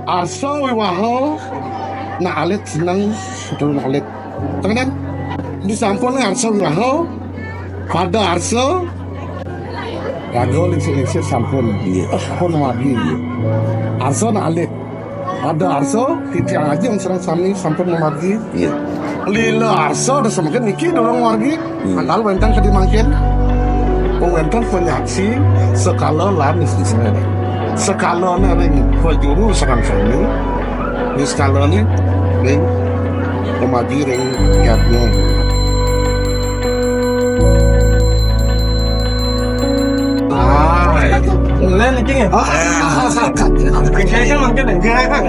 Arso wiwaho na alit senang betul alit. Teman di sampun arso wiwaho pada arso rago lingsir sampun pun wadi arso na alit pada arso titik aja yang serang sami sampun memagi lila arso udah semakin niki dorong wargi angkal wentang kadi mangkin wentang penyaksi sekala lamis di sini skalanya ring pajuru serang sini di skalanya ring kemadi ring kiatnya Lain lagi ya? Kayaknya mungkin enggak kan?